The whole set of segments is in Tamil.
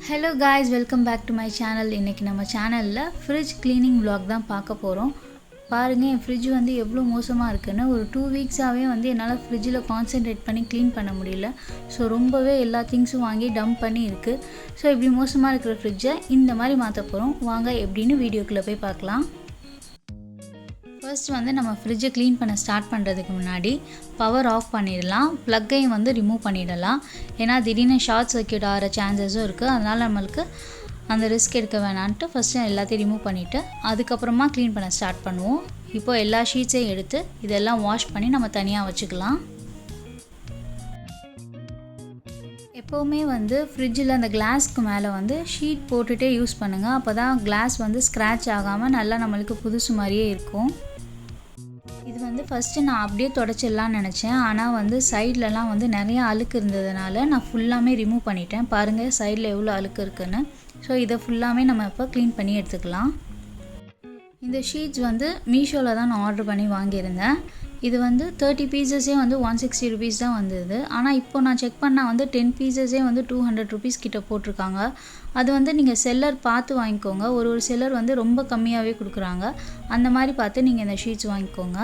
Hello guys, welcome back to my channel. இன்னைக்கு நம்ம சேனல்ல fridge cleaning vlog தான் பார்க்க போறோம். பாருங்க என் fridge வந்து எவ்வளவு மோசமா இருக்குன்னு. ஒரு 2 வீக்ஸாவே வந்து என்னால fridgeல கான்சென்ட்ரேட் பண்ணி க்ளீன் பண்ண முடியல. சோ ரொம்பவே எல்லா திங்ஸும் வாங்கி டம்ப் பண்ணி இருக்கு. சோ இப்படி மோசமா இருக்கிற fridge இந்த மாதிரி மாத்த போறோம். வாங்க எப்படின்னு வீடியோக்குள்ள போய் பார்க்கலாம். ஃபர்ஸ்ட் வந்து நம்ம fridge க்ளீன் பண்ண ஸ்டார்ட் பண்றதுக்கு முன்னாடி பவர் ஆஃப் பண்ணிடலாம். ப்ளக்கையும் வந்து ரிமூவ் பண்ணிடலாம். ஏனா திடீர்னு ஷார்ட் சர்க்யூட் ஆற சான்சஸும் இருக்கு. அதனால நமக்கு அந்த ரிஸ்க் எடுக்க வேணாம்னு ஃபர்ஸ்ட் எல்லாத்தையும் ரிமூவ் பண்ணிட்டு அதுக்கு அப்புறமா க்ளீன் பண்ண ஸ்டார்ட் பண்ணுவோம். இப்போ எல்லா ஷீட்ஸையும் எடுத்து இதெல்லாம் வாஷ் பண்ணி நம்ம தனியா வச்சுக்கலாம். எப்பவுமே வந்து ஃப்ரிட்ஜில் அந்த கிளாஸ்க்கு மேலே வந்து ஷீட் போட்டுட்டே யூஸ் பண்ணுங்கள். அப்போ தான் கிளாஸ் வந்து ஸ்க்ராட்ச் ஆகாமல் நல்லா நம்மளுக்கு புதுசு மாதிரியே இருக்கும். இது வந்து ஃபஸ்ட்டு நான் அப்படியே தொடச்சிடலான்னு நினச்சேன். ஆனால் வந்து சைட்லலாம் வந்து நிறையா அழுக்கு இருந்ததுனால நான் ஃபுல்லாமே ரிமூவ் பண்ணிட்டேன். பாருங்கள் சைடில் எவ்வளோ அழுக்கு இருக்குன்னு. ஸோ இதை ஃபுல்லாமே நம்ம இப்போ க்ளீன் பண்ணி எடுத்துக்கலாம். இந்த ஷீட்ஸ் வந்து மீஷோவில் தான் நான் ஆர்டர் பண்ணி வாங்கியிருந்தேன். இது வந்து 30 பீசஸே வந்து 160 ருபீஸ் தான் வந்தது. ஆனால் இப்போ நான் செக் பண்ணால் வந்து 10 பீசஸே வந்து 200 ருபீஸ் கிட்ட போட்டிருக்காங்க. அது வந்து நீங்கள் செல்லர் பார்த்து வாங்கிக்கோங்க. ஒரு செல்லர் வந்து ரொம்ப கம்மியாகவே கொடுக்குறாங்க. அந்த மாதிரி பார்த்து நீங்கள் இந்த ஷீட்ஸ் வாங்கிக்கோங்க.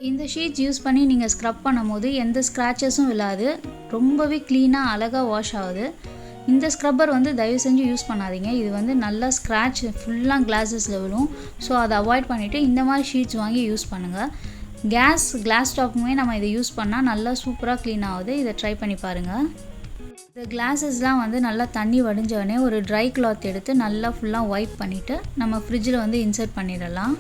இந்த ஷீட்ஸ் யூஸ் பண்ணி நீங்கள் ஸ்க்ரப் பண்ணும்போது எந்த ஸ்க்ராச்சஸும் விழாது. ரொம்பவே க்ளீனாக அழகாக வாஷ் ஆகுது. இந்த ஸ்க்ரப்பர் வந்து தயவு செஞ்சு யூஸ் பண்ணாதீங்க. இது வந்து நல்லா ஸ்க்ராட்ச் ஃபுல்லாக கிளாஸஸில் விழும். ஸோ அதை அவாய்ட் பண்ணிவிட்டு இந்த மாதிரி ஷீட்ஸ் வாங்கி யூஸ் பண்ணுங்கள். கிளாஸ் டாப்புமே நம்ம இதை யூஸ் பண்ணால் நல்லா சூப்பராக க்ளீன் ஆகுது. இதை ட்ரை பண்ணி பாருங்கள். இந்த கிளாஸஸ்லாம் வந்து நல்லா தண்ணி வடிஞ்சோடனே ஒரு ட்ரை கிளாத் எடுத்து நல்லா ஃபுல்லாக வைப் பண்ணிவிட்டு நம்ம ஃப்ரிட்ஜில் வந்து இன்சர்ட் பண்ணிடலாம்.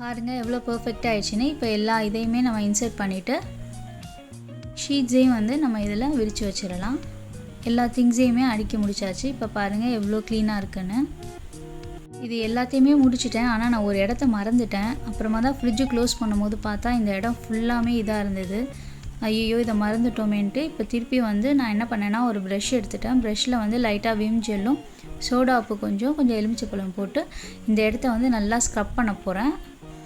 பாருங்கள் எவ்வளோ பர்ஃபெக்டாக ஆயிடுச்சுன்னு. இப்போ எல்லா இதையுமே நம்ம இன்சர்ட் பண்ணிவிட்டு ஷீட்ஸையும் வந்து நம்ம இதில் விரித்து வச்சிடலாம். எல்லா திங்ஸையுமே அடுக்கி முடிச்சாச்சு. இப்போ பாருங்கள் எவ்வளோ க்ளீனாக இருக்குன்னு. இது எல்லாத்தையுமே முடிச்சிட்டேன். ஆனால் நான் ஒரு இடத்த மறந்துட்டேன். அப்புறமா தான் ஃப்ரிட்ஜு க்ளோஸ் பண்ணும்போது பார்த்தா இந்த இடம் ஃபுல்லாமே இதாக இருந்தது. ஐயோ இதை மறந்துட்டோமேன்ட்டு இப்போ திருப்பி வந்து நான் என்ன பண்ணேன்னா ஒரு ப்ரஷ் எடுத்துட்டேன். ப்ரஷ்ஷில் வந்து லைட்டாக விம் ஜெல்லும் சோடா உப்பு கொஞ்சம் எலுமிச்சைப்பழம் போட்டு இந்த இடத்த வந்து நல்லா ஸ்க்ரப் பண்ண போகிறேன்.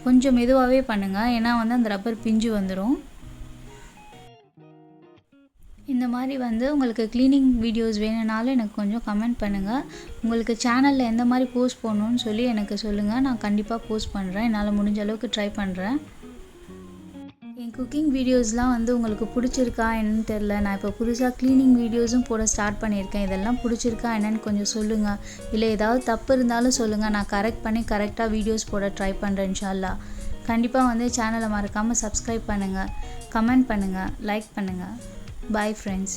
கொஞ்சம் மெதுவாகவே பண்ணுங்கள். ஏன்னா வந்து அந்த ரப்பர் பிஞ்சு வந்துடும். இந்த மாதிரி வந்து உங்களுக்கு க்ளீனிங் வீடியோஸ் வேணும்னாலும் எனக்கு கொஞ்சம் கமெண்ட் பண்ணுங்கள். உங்களுக்கு சேனலில் எந்த மாதிரி போஸ்ட் பண்ணணும்னு சொல்லி எனக்கு சொல்லுங்கள். நான் கண்டிப்பாக போஸ்ட் பண்ணுறேன். என்னால் முடிஞ்ச அளவுக்கு ட்ரை பண்ணுறேன். என் குக்கிங் வீடியோஸ்லாம் வந்து உங்களுக்கு பிடிச்சிருக்கா என்னன்னு தெரில. நான் இப்போ புதுசாக க்ளீனிங் வீடியோஸும் போட ஸ்டார்ட் பண்ணியிருக்கேன். இதெல்லாம் பிடிச்சிருக்கா என்னன்னு கொஞ்சம் சொல்லுங்கள். இல்லை ஏதாவது தப்பு இருந்தாலும் சொல்லுங்கள். நான் கரெக்டாக வீடியோஸ் போட ட்ரை பண்ணுறேன் இன்ஷா அல்லாஹ். கண்டிப்பாக வந்து சேனலை மறக்காமல் சப்ஸ்கிரைப் பண்ணுங்கள், கமெண்ட் பண்ணுங்கள், லைக் பண்ணுங்கள். Bye friends.